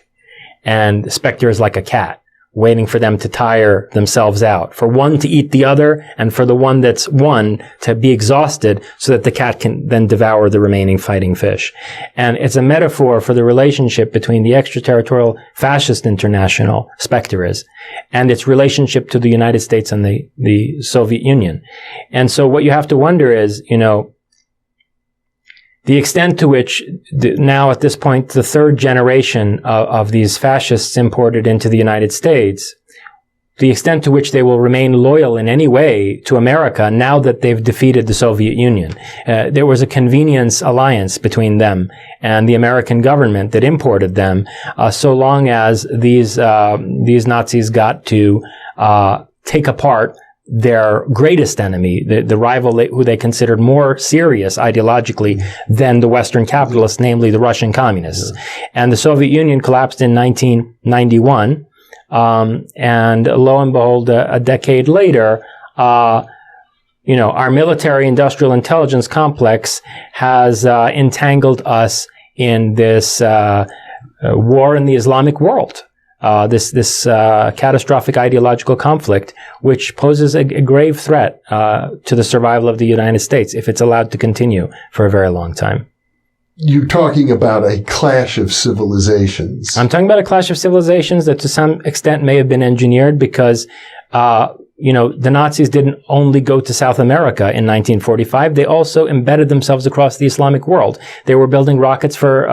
and Spectre is like a cat waiting for them to tire themselves out, for one to eat the other, and for the one that's won to be exhausted so that the cat can then devour the remaining fighting fish. And it's a metaphor for the relationship between the extraterritorial fascist international, Spectre is, and its relationship to the United States and the Soviet Union. And so what you have to wonder is, the extent to which now at this point the third generation of these fascists imported into the United States, the extent to which they will remain loyal in any way to America now that they've defeated the Soviet Union. There was a convenience alliance between them and the American government that imported them, so long as these Nazis got to take apart their greatest enemy, the rival who they considered more serious ideologically than the Western capitalists, namely the Russian communists. And the Soviet Union collapsed in 1991. And lo and behold, a decade later, our military industrial intelligence complex has entangled us in this war in the Islamic world. This catastrophic ideological conflict, which poses a grave threat to the survival of the United States if it's allowed to continue for a very long time. You're talking about a clash of civilizations. I'm talking about a clash of civilizations that to some extent may have been engineered because the Nazis didn't only go to South America in 1945. They also embedded themselves across the Islamic world. They were building rockets for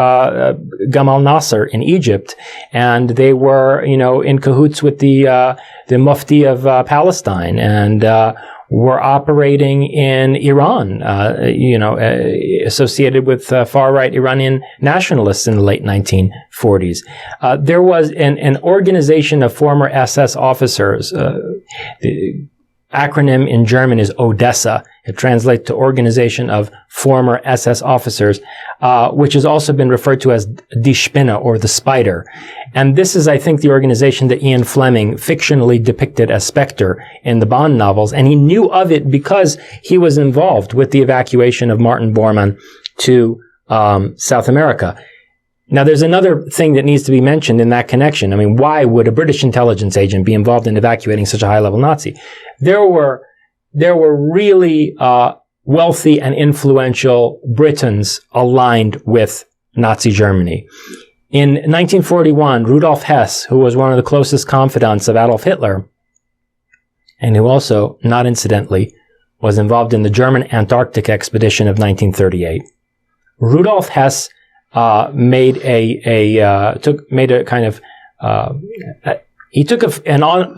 Gamal Nasser in Egypt, and they were, in cahoots with the Mufti of Palestine, and were operating in Iran, associated with far-right Iranian nationalists in the late 1940s. There was an organization of former SS officers. The acronym in German is Odessa. It translates to Organization of Former SS Officers, which has also been referred to as Die Spinne, or the Spider. And this is, I think, the organization that Ian Fleming fictionally depicted as Spectre in the Bond novels. And he knew of it because he was involved with the evacuation of Martin Bormann to South America. Now, there's another thing that needs to be mentioned in that connection. I mean, why would a British intelligence agent be involved in evacuating such a high-level Nazi? There were really wealthy and influential Britons aligned with Nazi Germany. In 1941, Rudolf Hess, who was one of the closest confidants of Adolf Hitler, and who also, not incidentally, was involved in the German Antarctic expedition of 1938. Rudolf Hess made an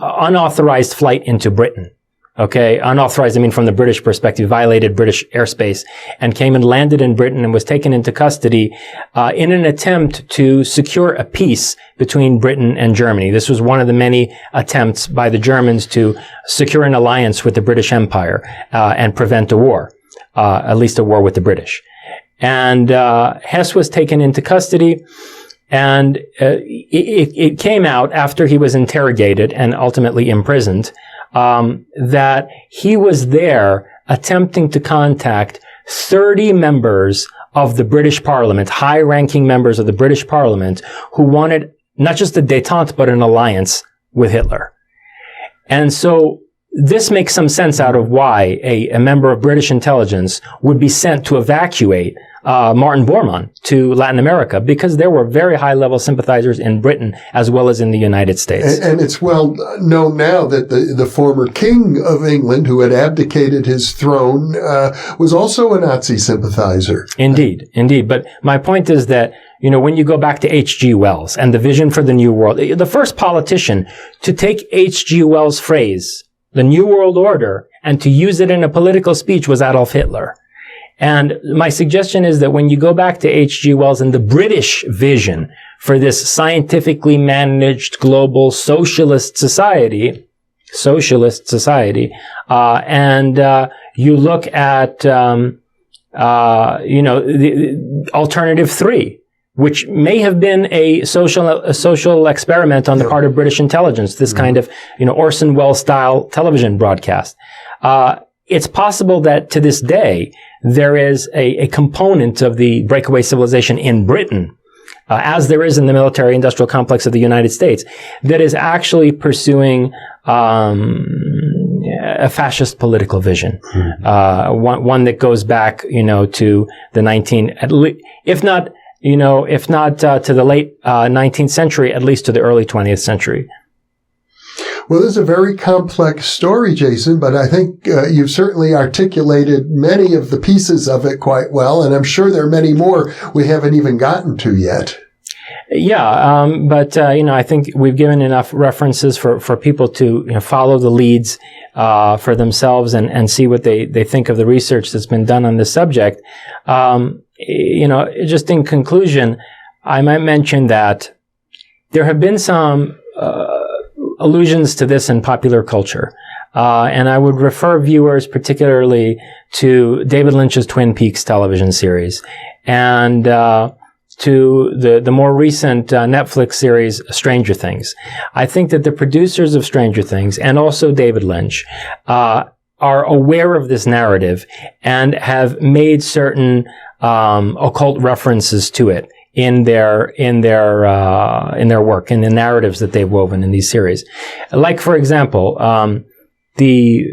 unauthorized flight into Britain. Okay, unauthorized, I mean from the British perspective, violated British airspace, and came and landed in Britain and was taken into custody in an attempt to secure a peace between Britain and Germany. This was one of the many attempts by the Germans to secure an alliance with the British Empire and prevent a war, at least a war with the British. And Hess was taken into custody, and it came out after he was interrogated and ultimately imprisoned that he was there attempting to contact 30 members of the British Parliament, high-ranking members of the British Parliament, who wanted not just a détente, but an alliance with Hitler. And so this makes some sense out of why a member of British intelligence would be sent to evacuate Martin Bormann to Latin America, because there were very high-level sympathizers in Britain as well as in the United States. And it's well known now that the former King of England, who had abdicated his throne, was also a Nazi sympathizer. Indeed. But my point is that, when you go back to H.G. Wells and the vision for the New World, the first politician to take H.G. Wells' phrase, the New World Order, and to use it in a political speech was Adolf Hitler. And my suggestion is that when you go back to H.G. Wells and the British vision for this scientifically managed global socialist society, and you look at, the Alternative 3, which may have been a social experiment on the part of British intelligence, this kind of, Orson Welles style television broadcast. It's possible that to this day, there is a component of the breakaway civilization in Britain, as there is in the military industrial complex of the United States, that is actually pursuing a fascist political vision, one that goes back, to the if not to the late 19th century, at least to the early 20th century. Well, this is a very complex story, Jason, but I think you've certainly articulated many of the pieces of it quite well, and I'm sure there are many more we haven't even gotten to yet. Yeah, but I think we've given enough references for people to follow the leads for themselves and see what they think of the research that's been done on this subject. Just in conclusion, I might mention that there have been some allusions to this in popular culture. And I would refer viewers particularly to David Lynch's Twin Peaks television series and to the more recent Netflix series Stranger Things. I think that the producers of Stranger Things and also David Lynch are aware of this narrative and have made certain occult references to it in their work, in the narratives that they've woven in these series. Like, for example, the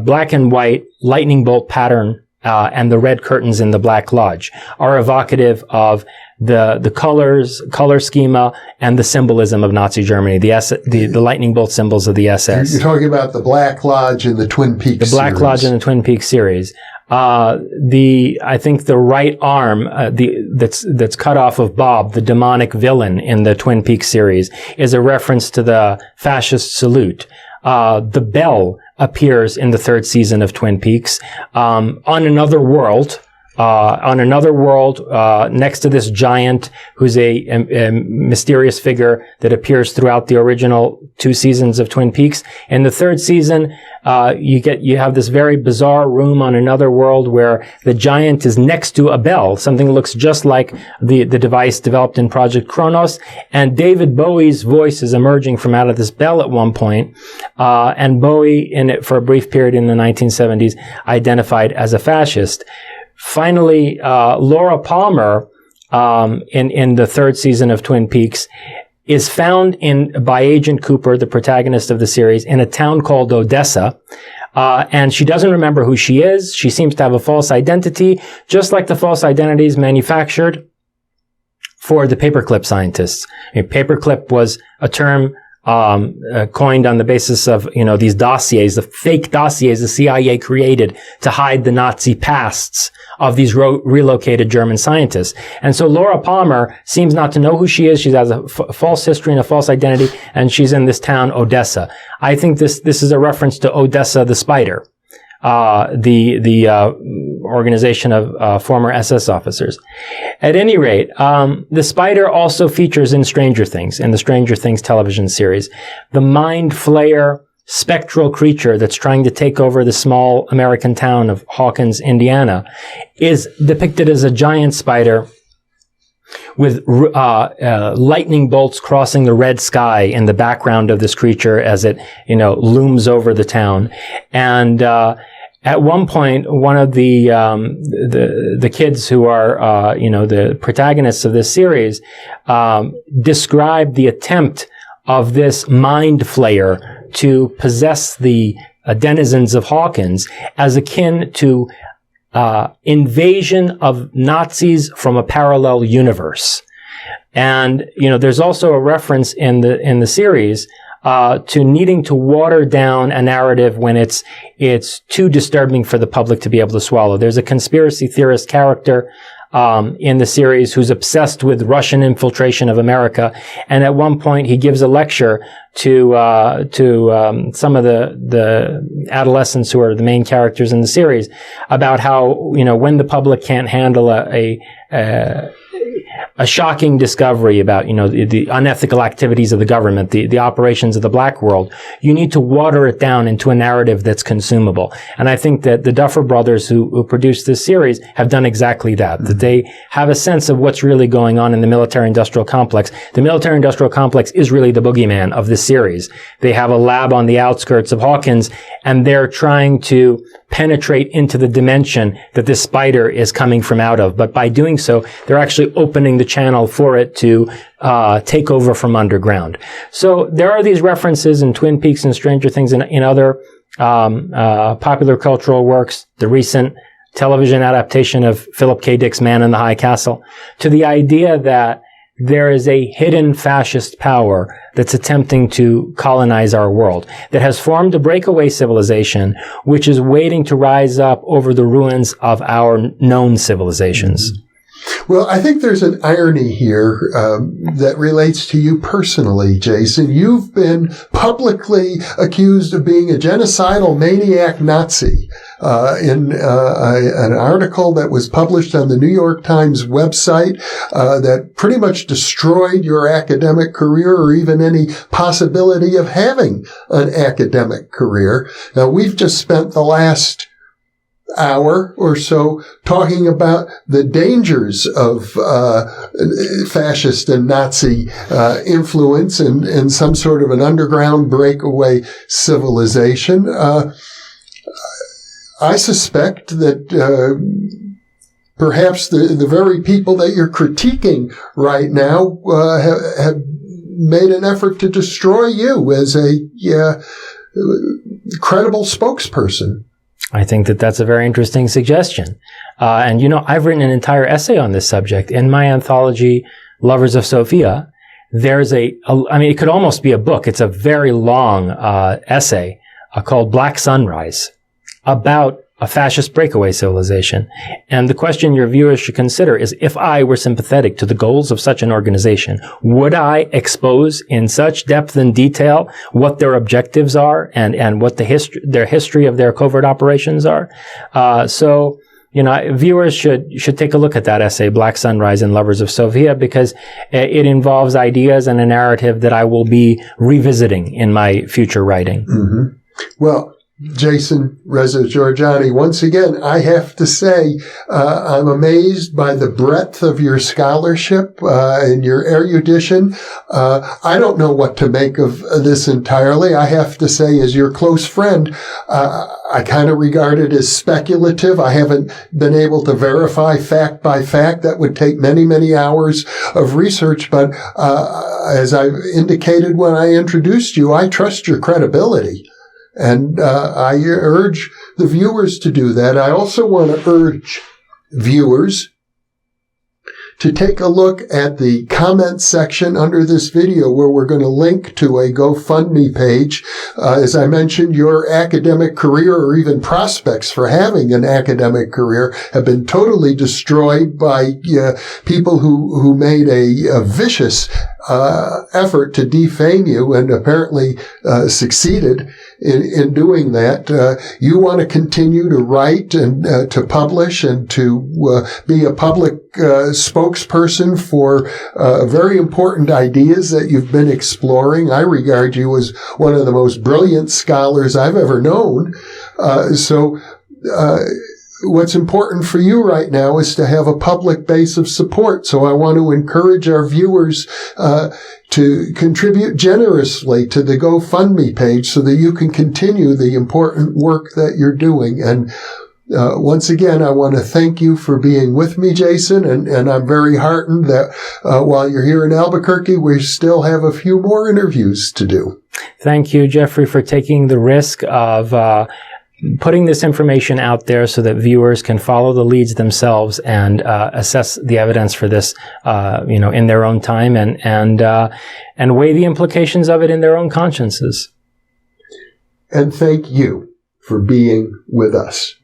black and white lightning bolt pattern and the red curtains in the Black Lodge are evocative of the color schema and the symbolism of Nazi Germany, the lightning bolt symbols of the SS. You're talking about the Black Lodge and the Twin Peaks The Black Lodge and the Twin Peaks series. I think the right arm, that's cut off of Bob, the demonic villain in the Twin Peaks series, is a reference to the fascist salute. The bell appears in the third season of Twin Peaks, on another world, next to this giant who's a mysterious figure that appears throughout the original 2 seasons of Twin Peaks. In the third season, you have this very bizarre room on another world where the giant is next to a bell, something that looks just like the device developed in Project Kronos, and David Bowie's voice is emerging from out of this bell at one point, and Bowie, in it for a brief period in the 1970s, identified as a fascist. Finally, Laura Palmer, in the third season of Twin Peaks, is found by Agent Cooper, the protagonist of the series, in a town called Odessa. And she doesn't remember who she is. She seems to have a false identity, just like the false identities manufactured for the paperclip scientists. Paperclip was a term coined on the basis of, these dossiers, the fake dossiers the CIA created to hide the Nazi pasts of these relocated German scientists. And so Laura Palmer seems not to know who she is. She has a false history and a false identity, and she's in this town, Odessa. I think this is a reference to Odessa the Spider, the organization of former SS officers. At any rate, the Spider also features in the Stranger Things television series. The Mind Flayer spectral creature that's trying to take over the small American town of Hawkins, Indiana, is depicted as a giant spider with lightning bolts crossing the red sky in the background of this creature as it, looms over the town. And at one point, one of the kids who are, the protagonists of this series, described the attempt of this mind flayer to possess the denizens of Hawkins as akin to invasion of Nazis from a parallel universe. And, there's also a reference in the series to needing to water down a narrative when it's too disturbing for the public to be able to swallow. There's a conspiracy theorist character in the series who's obsessed with Russian infiltration of America, and at one point he gives a lecture to some of the adolescents who are the main characters in the series about how when the public can't handle a shocking discovery about, the unethical activities of the government, the operations of the black world, you need to water it down into a narrative that's consumable. And I think that the Duffer Brothers who produced this series have done exactly that, that they have a sense of what's really going on in the military-industrial complex. The military-industrial complex is really the boogeyman of this series. They have a lab on the outskirts of Hawkins, and they're trying to penetrate into the dimension that this spider is coming from out of. But by doing so, they're actually opening the channel for it to take over from underground. So there are these references in Twin Peaks and Stranger Things and in other popular cultural works, the recent television adaptation of Philip K. Dick's Man in the High Castle, to the idea that there is a hidden fascist power that's attempting to colonize our world, that has formed a breakaway civilization which is waiting to rise up over the ruins of our known civilizations. Well, I think there's an irony here that relates to you personally, Jason. You've been publicly accused of being a genocidal maniac Nazi in an article that was published on the New York Times website that pretty much destroyed your academic career or even any possibility of having an academic career. Now, we've just spent the last hour or so talking about the dangers of fascist and Nazi influence in some sort of an underground breakaway civilization. I suspect that perhaps the very people that you're critiquing right now have made an effort to destroy you as a credible spokesperson. I think that that's a very interesting suggestion. And, I've written an entire essay on this subject in my anthology, Lovers of Sophia. There's it could almost be a book. It's a very long essay called Black Sunrise about a fascist breakaway civilization. And the question your viewers should consider is, if I were sympathetic to the goals of such an organization, would I expose in such depth and detail what their objectives are and what their history of their covert operations are? Viewers should take a look at that essay, Black Sunrise and Lovers of Sophia, because it involves ideas and a narrative that I will be revisiting in my future writing. Mm-hmm. Well, Jason Reza Jorjani, once again, I have to say, I'm amazed by the breadth of your scholarship and your erudition. I don't know what to make of this entirely. I have to say, as your close friend, I kind of regard it as speculative. I haven't been able to verify fact by fact. That would take many, many hours of research. But as I indicated when I introduced you, I trust your credibility. And I urge the viewers to do that. I also want to urge viewers to take a look at the comment section under this video, where we're going to link to a GoFundMe page. As I mentioned, your academic career or even prospects for having an academic career have been totally destroyed by people who made a vicious effort to defame you and apparently succeeded in doing that. You want to continue to write and to publish and to be a public spokesperson for very important ideas that you've been exploring. I regard you as one of the most brilliant scholars I've ever known. What's important for you right now is to have a public base of support. So I want to encourage our viewers to contribute generously to the GoFundMe page so that you can continue the important work that you're doing. And once again, I want to thank you for being with me, Jason, and I'm very heartened that while you're here in Albuquerque, we still have a few more interviews to do. Thank you, Jeffrey, for taking the risk of putting this information out there so that viewers can follow the leads themselves and assess the evidence for this, in their own time and weigh the implications of it in their own consciences. And thank you for being with us.